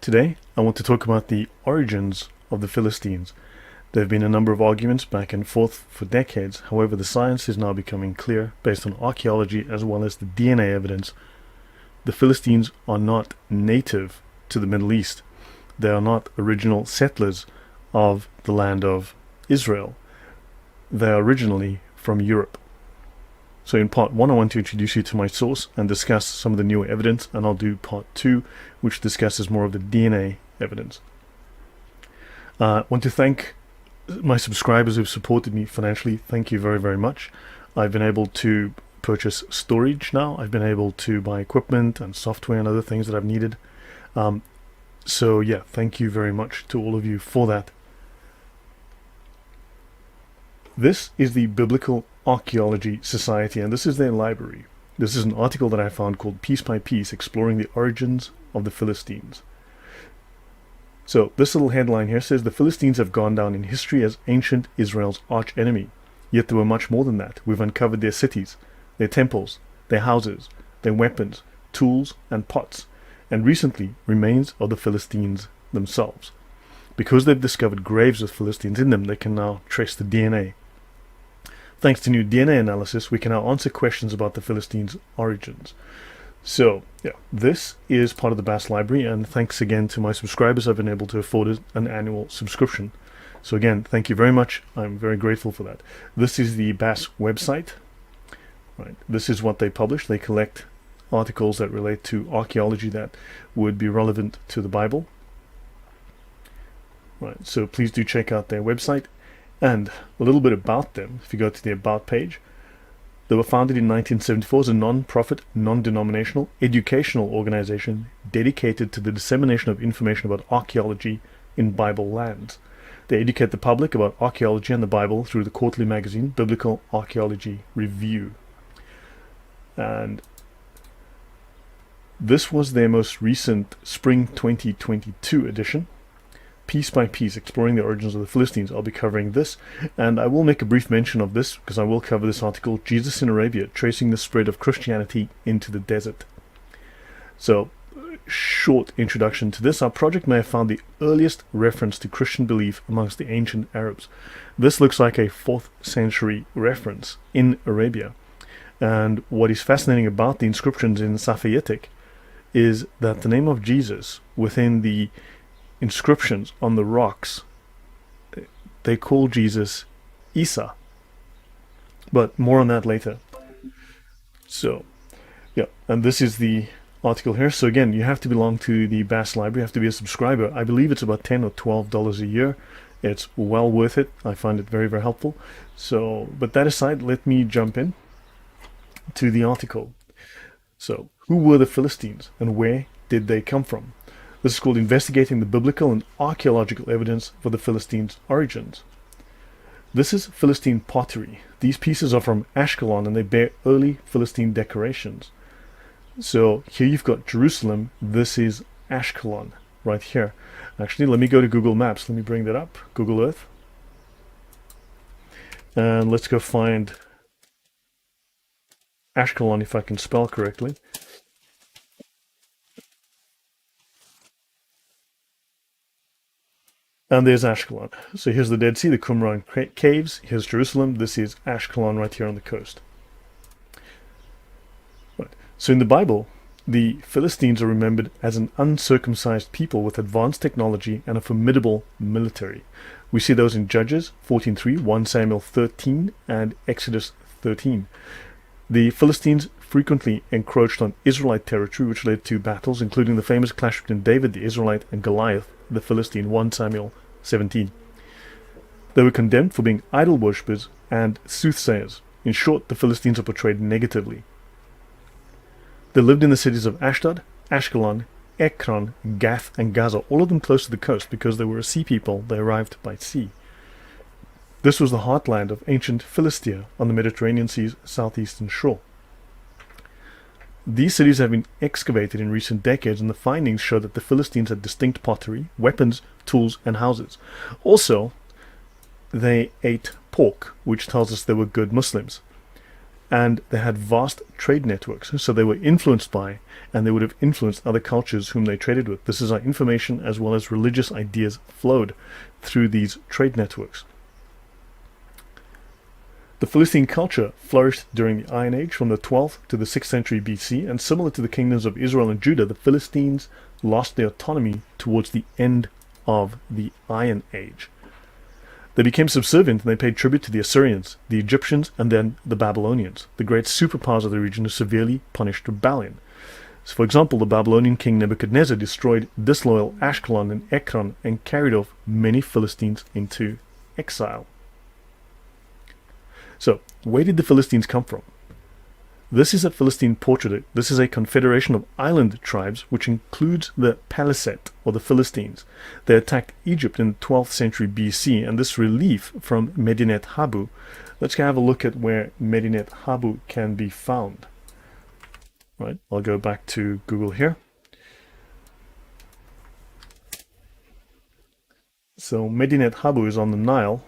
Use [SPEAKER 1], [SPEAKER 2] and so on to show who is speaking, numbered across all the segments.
[SPEAKER 1] Today, I want to talk about the origins of the Philistines. There have been a number of arguments back and forth for decades. However, the science is now becoming clear based on archaeology as well as the DNA evidence. The Philistines are not native to the Middle East. They are not original settlers of the land of Israel. They are originally from Europe. So in part 1, I want to introduce you to my source and discuss some of the newer evidence, and I'll do part 2, which discusses more of the DNA evidence. I want to thank my subscribers who've supported me financially. Thank you very, very much. I've been able to purchase storage now. I've been able to buy equipment and software and other things that I've needed. So yeah, thank you very much to all of you for that. This is the Biblical Archaeology Society, and this is their library. This is an article that I found called Piece by Piece, Exploring the Origins of the Philistines. So this little headline here says, the Philistines have gone down in history as ancient Israel's arch-enemy. Yet there were much more than that. We've uncovered their cities, their temples, their houses, their weapons, tools, and pots, and recently remains of the Philistines themselves. Because they've discovered graves with Philistines in them, they can now trace the DNA. Thanks to new DNA analysis, we can now answer questions about the Philistines' origins. So, yeah, this is part of the BAS library, and thanks again to my subscribers, I've been able to afford an annual subscription. So again, thank you very much. I'm very grateful for that. This is the BAS website. Right. This is what they publish. They collect articles that relate to archaeology that would be relevant to the Bible. Right. So please do check out their website. And a little bit about them, if you go to the About page. They were founded in 1974 as a non-profit, non-denominational, educational organization dedicated to the dissemination of information about archaeology in Bible lands. They educate the public about archaeology and the Bible through the quarterly magazine, Biblical Archaeology Review. And this was their most recent Spring 2022 edition. Piece by piece, exploring the origins of the Philistines. I'll be covering this, and I will make a brief mention of this because I will cover this article, Jesus in Arabia, tracing the spread of Christianity into the desert. So, short introduction to this. Our project may have found the earliest reference to Christian belief amongst the ancient Arabs. This looks like a 4th century reference in Arabia. And what is fascinating about the inscriptions in Safaitic is that the name of Jesus within the inscriptions on the rocks, they call Jesus Isa, but more on that later. So yeah, and this is the article here. So again, you have to belong to the BAS library, you have to be a subscriber. I believe it's about $10 or $12 a year. It's well worth it. I find it very, very helpful. So, but that aside, let me jump in to the article. So, who were the Philistines and where did they come from? This is called Investigating the Biblical and Archaeological Evidence for the Philistines' Origins. This is Philistine pottery. These pieces are from Ashkelon and they bear early Philistine decorations. So here you've got Jerusalem. This is Ashkelon right here. Actually, let me go to Google Maps. Let me bring that up. Google Earth. And let's go find Ashkelon if I can spell correctly. And there's Ashkelon. So here's the Dead Sea, the Qumran caves. Here's Jerusalem. This is Ashkelon right here on the coast. Right. So in the Bible, the Philistines are remembered as an uncircumcised people with advanced technology and a formidable military. We see those in Judges 14:3, 1 Samuel 13, and Exodus 13. The Philistines frequently encroached on Israelite territory, which led to battles, including the famous clash between David the Israelite and Goliath the Philistine, 1 Samuel 17. They were condemned for being idol worshippers and soothsayers. In short, the Philistines are portrayed negatively. They lived in the cities of Ashdod, Ashkelon, Ekron, Gath, and Gaza, all of them close to the coast because they were a sea people. They arrived by sea. This was the heartland of ancient Philistia on the Mediterranean Sea's southeastern shore. These cities have been excavated in recent decades, and the findings show that the Philistines had distinct pottery, weapons, tools, and houses. Also, they ate pork, which tells us they were good Muslims. and they had vast trade networks. So they were influenced by, and they would have influenced other cultures whom they traded with. This is how information as well as religious ideas flowed through these trade networks. The Philistine culture flourished during the Iron Age from the 12th to the 6th century BC, and similar to the kingdoms of Israel and Judah, the Philistines lost their autonomy towards the end of the Iron Age. They became subservient and they paid tribute to the Assyrians, the Egyptians, and then the Babylonians, the great superpowers of the region who severely punished rebellion. So, for example, the Babylonian king Nebuchadnezzar destroyed disloyal Ashkelon and Ekron and carried off many Philistines into exile. So, where did the Philistines come from? This is a Philistine portrait. This is a confederation of island tribes, which includes the Paliset, or the Philistines. They attacked Egypt in the 12th century BC, and this relief from Medinet Habu. Let's have a look at where Medinet Habu can be found. Right, I'll go back to Google here. So Medinet Habu is on the Nile.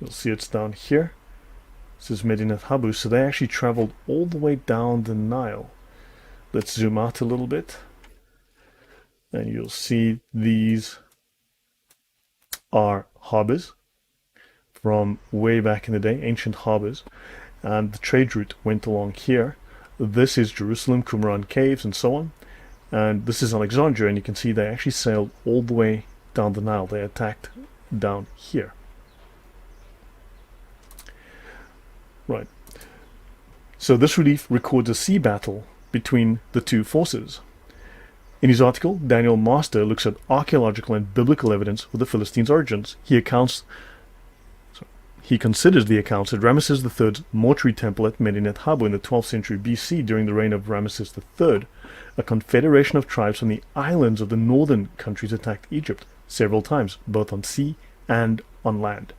[SPEAKER 1] You'll see it's down here. This is Medinet Habu, so they actually traveled all the way down the Nile. Let's zoom out a little bit, and you'll see these are harbors from way back in the day, ancient harbors, and the trade route went along here. This is Jerusalem, Qumran caves, and so on, and this is Alexandria, and you can see they actually sailed all the way down the Nile. They attacked down here. Right. So this relief records a sea battle between the two forces. In his article, Daniel Master looks at archaeological and biblical evidence for the Philistines' origins. He considers the accounts at Ramesses III's mortuary temple at Medinet Habu in the 12th century BC during the reign of Ramesses III. A confederation of tribes from the islands of the northern countries attacked Egypt several times, both on sea and on land.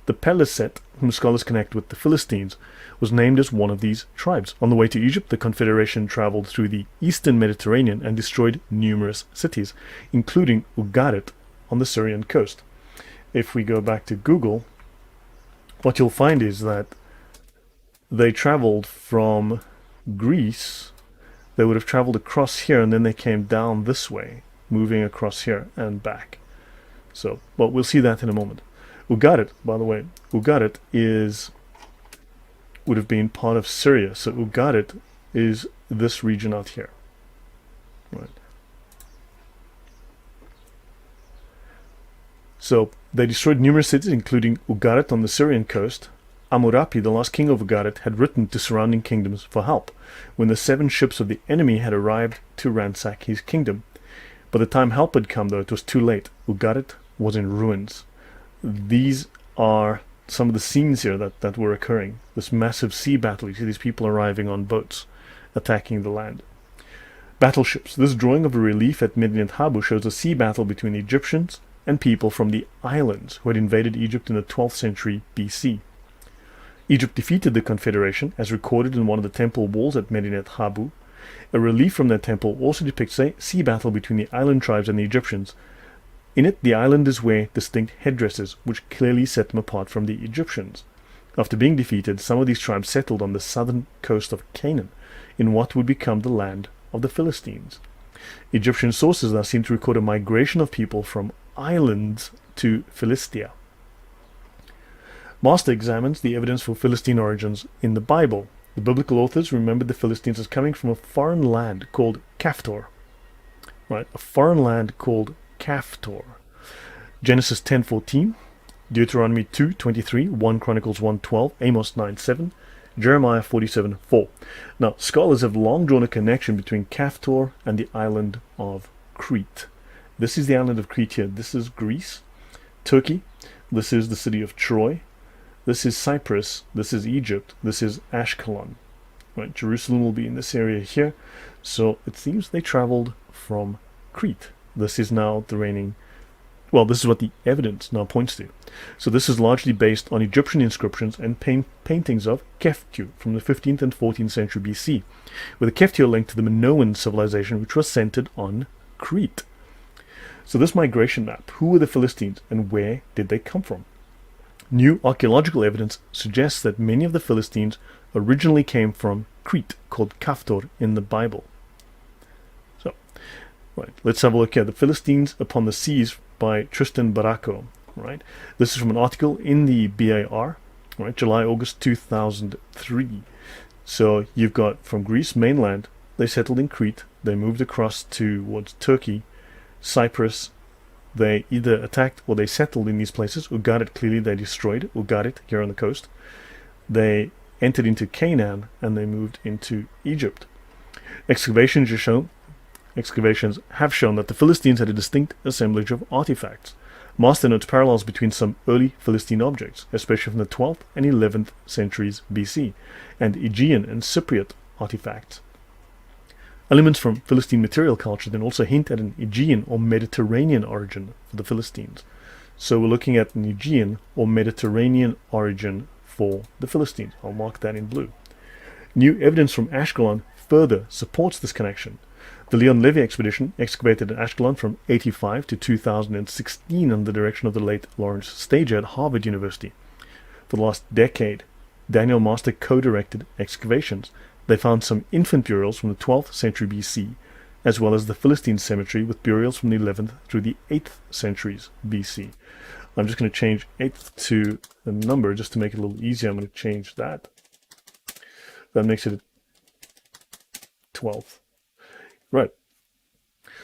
[SPEAKER 1] The Peliset, whom scholars connect with the Philistines, was named as one of these tribes. On the way to Egypt, the confederation traveled through the eastern Mediterranean and destroyed numerous cities, including Ugarit on the Syrian coast. If we go back to Google, what you'll find is that they traveled from Greece. They would have traveled across here, and then they came down this way, moving across here and back. So, but we'll see that in a moment. Ugarit, by the way, Ugarit would have been part of Syria. So Ugarit is this region out here. Right. So they destroyed numerous cities, including Ugarit on the Syrian coast. Amurapi, the last king of Ugarit, had written to surrounding kingdoms for help when the 7 ships of the enemy had arrived to ransack his kingdom. By the time help had come, though, it was too late. Ugarit was in ruins. These are some of the scenes here that were occurring. This massive sea battle. You see these people arriving on boats, attacking the land. Battleships. This drawing of a relief at Medinet Habu shows a sea battle between the Egyptians and people from the islands who had invaded Egypt in the 12th century BC. Egypt defeated the confederation, as recorded in one of the temple walls at Medinet Habu. A relief from that temple also depicts a sea battle between the island tribes and the Egyptians. In it, the islanders wear distinct headdresses, which clearly set them apart from the Egyptians. After being defeated, some of these tribes settled on the southern coast of Canaan, in what would become the land of the Philistines. Egyptian sources thus seem to record a migration of people from islands to Philistia. Master examines the evidence for Philistine origins in the Bible. The biblical authors remembered the Philistines as coming from a foreign land called Caphtor. Right, a foreign land called Caphtor. Genesis 10:14, Deuteronomy 2:23, 1 Chronicles 1:12, Amos 9:7, Jeremiah 47:4. Now, scholars have long drawn a connection between Caphtor and the island of Crete. This is the island of Crete here. This is Greece, Turkey. This is the city of Troy. This is Cyprus. This is Egypt. This is Ashkelon. Right, Jerusalem will be in this area here. So it seems they traveled from Crete. This is now the reigning, well, this is what the evidence now points to. So this is largely based on Egyptian inscriptions and paintings of Keftiu from the 15th and 14th century BC, with a Keftiu linked to the Minoan civilization, which was centered on Crete. So this migration map, who were the Philistines and where did they come from? New archaeological evidence suggests that many of the Philistines originally came from Crete, called Kaftor in the Bible. So, right, let's have a look at the Philistines upon the Seas by Tristan Baracco. Right, this is from an article in the BAR, right, July-August 2003. So you've got from Greece mainland, they settled in Crete, they moved across towards Turkey, Cyprus. They either attacked or they settled in these places. Ugarit, clearly they destroyed Ugarit here on the coast. They entered into Canaan and they moved into Egypt. Excavations have shown that the Philistines had a distinct assemblage of artifacts. Master notes parallels between some early Philistine objects, especially from the 12th and 11th centuries BC, and Aegean and Cypriot artifacts. Elements from Philistine material culture then also hint at an Aegean or Mediterranean origin for the Philistines. So we're looking at an Aegean or Mediterranean origin for the Philistines. I'll mark that in blue. New evidence from Ashkelon further supports this connection. The Leon Levy expedition excavated in Ashkelon from 85 to 2016 under the direction of the late Lawrence Stager at Harvard University. For the last decade, Daniel Master co-directed excavations. They found some infant burials from the 12th century BC, as well as the Philistine cemetery with burials from the 11th through the 8th centuries BC. I'm just going to change 8th to the number just to make it a little easier. I'm going to change that. That makes it 12th. Right.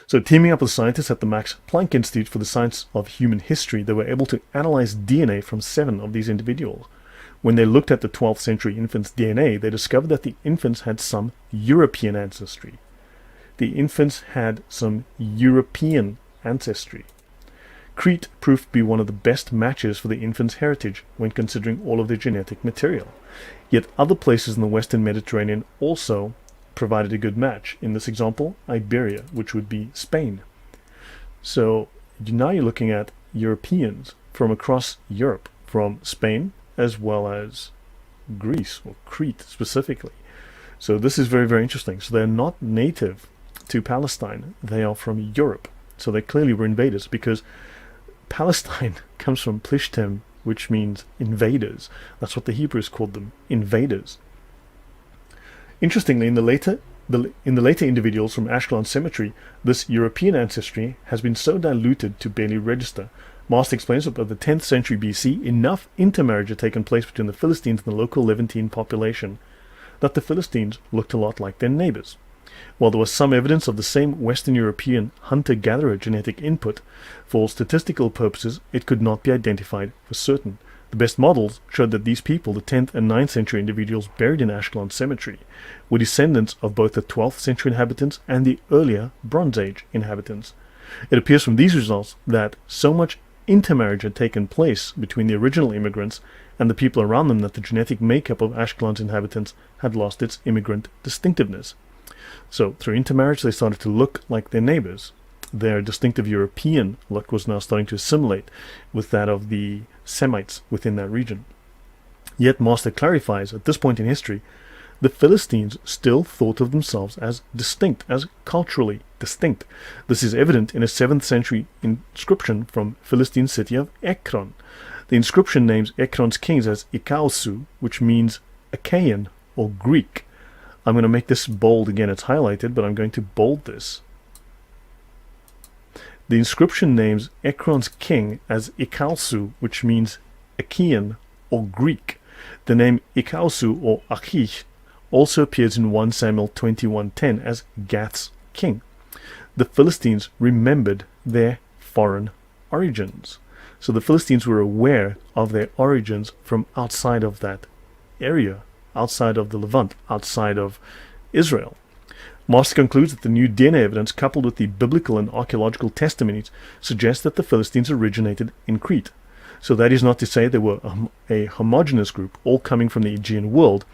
[SPEAKER 1] So teaming up with scientists at the Max Planck Institute for the Science of Human History, they were able to analyze DNA from 7 of these individuals. When they looked at the 12th century infants' DNA, they discovered that the infants had some European ancestry. Crete proved to be one of the best matches for the infants' heritage when considering all of their genetic material. Yet other places in the Western Mediterranean also provided a good match. In this example, Iberia, which would be Spain. So now you're looking at Europeans from across Europe, from Spain as well as Greece, or Crete specifically. So this is very, very interesting. So they're not native to Palestine. They are from Europe. So they clearly were invaders, because Palestine comes from Plishtim, which means invaders. That's what the Hebrews called them, invaders. Interestingly, in the later individuals from Ashkelon Cemetery, this European ancestry has been so diluted to barely register. Master explains that by the 10th century BC, enough intermarriage had taken place between the Philistines and the local Levantine population that the Philistines looked a lot like their neighbors. While there was some evidence of the same Western European hunter-gatherer genetic input, for statistical purposes it could not be identified for certain. The best models showed that these people, the 10th and 9th century individuals buried in Ashkelon Cemetery, were descendants of both the 12th century inhabitants and the earlier Bronze Age inhabitants. It appears from these results that so much intermarriage had taken place between the original immigrants and the people around them that the genetic makeup of Ashkelon's inhabitants had lost its immigrant distinctiveness. So through intermarriage they started to look like their neighbors. Their distinctive European look was now starting to assimilate with that of the Semites within that region. Yet Master clarifies, at this point in history, the Philistines still thought of themselves as distinct, as culturally distinct. This is evident in a 7th century inscription from Philistine city of Ekron. The inscription names Ekron's kings as Ikausu, which means Achaean or Greek. I'm going to make this bold again. It's highlighted, but I'm going to bold this. The inscription names Ekron's king as Ikausu, which means Achaean or Greek. The name Ikausu or Achish also appears in 1 Samuel 21:10 as Gath's king. The Philistines remembered their foreign origins. So the Philistines were aware of their origins from outside of that area, outside of the Levant, outside of Israel. Master concludes that the new DNA evidence, coupled with the biblical and archaeological testimonies, suggests that the Philistines originated in Crete. So that is not to say they were a homogeneous group, all coming from the Aegean world,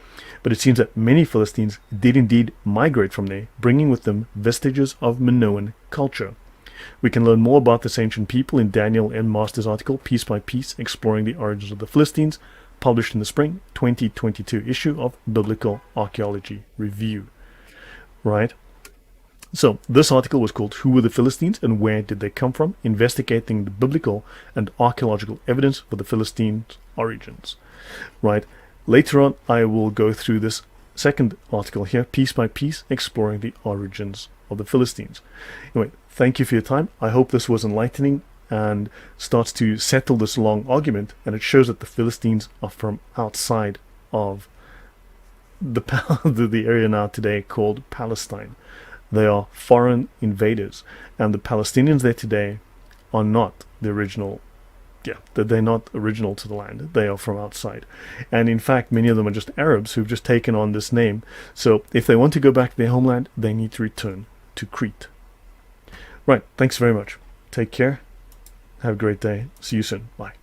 [SPEAKER 1] but it seems that many Philistines did indeed migrate from there, bringing with them vestiges of Minoan culture. We can learn more about this ancient people in Daniel M. Master's article, Piece by Piece, Exploring the Origins of the Philistines, published in the spring 2022 issue of Biblical Archaeology Review. Right? So, this article was called Who Were the Philistines and Where Did They Come From? Investigating the biblical and archaeological evidence for the Philistines origins, right? Later on, I will go through this second article here, piece by piece, exploring the origins of the Philistines. Anyway, thank you for your time. I hope this was enlightening and starts to settle this long argument, and it shows that the Philistines are from outside of the area now today called Palestine. They are foreign invaders, and the Palestinians there today are not the original. They're not original to the land. They are from outside. And in fact, many of them are just Arabs who've just taken on this name. So if they want to go back to their homeland, they need to return to Crete. Right, thanks very much. Take care. Have a great day. See you soon. Bye.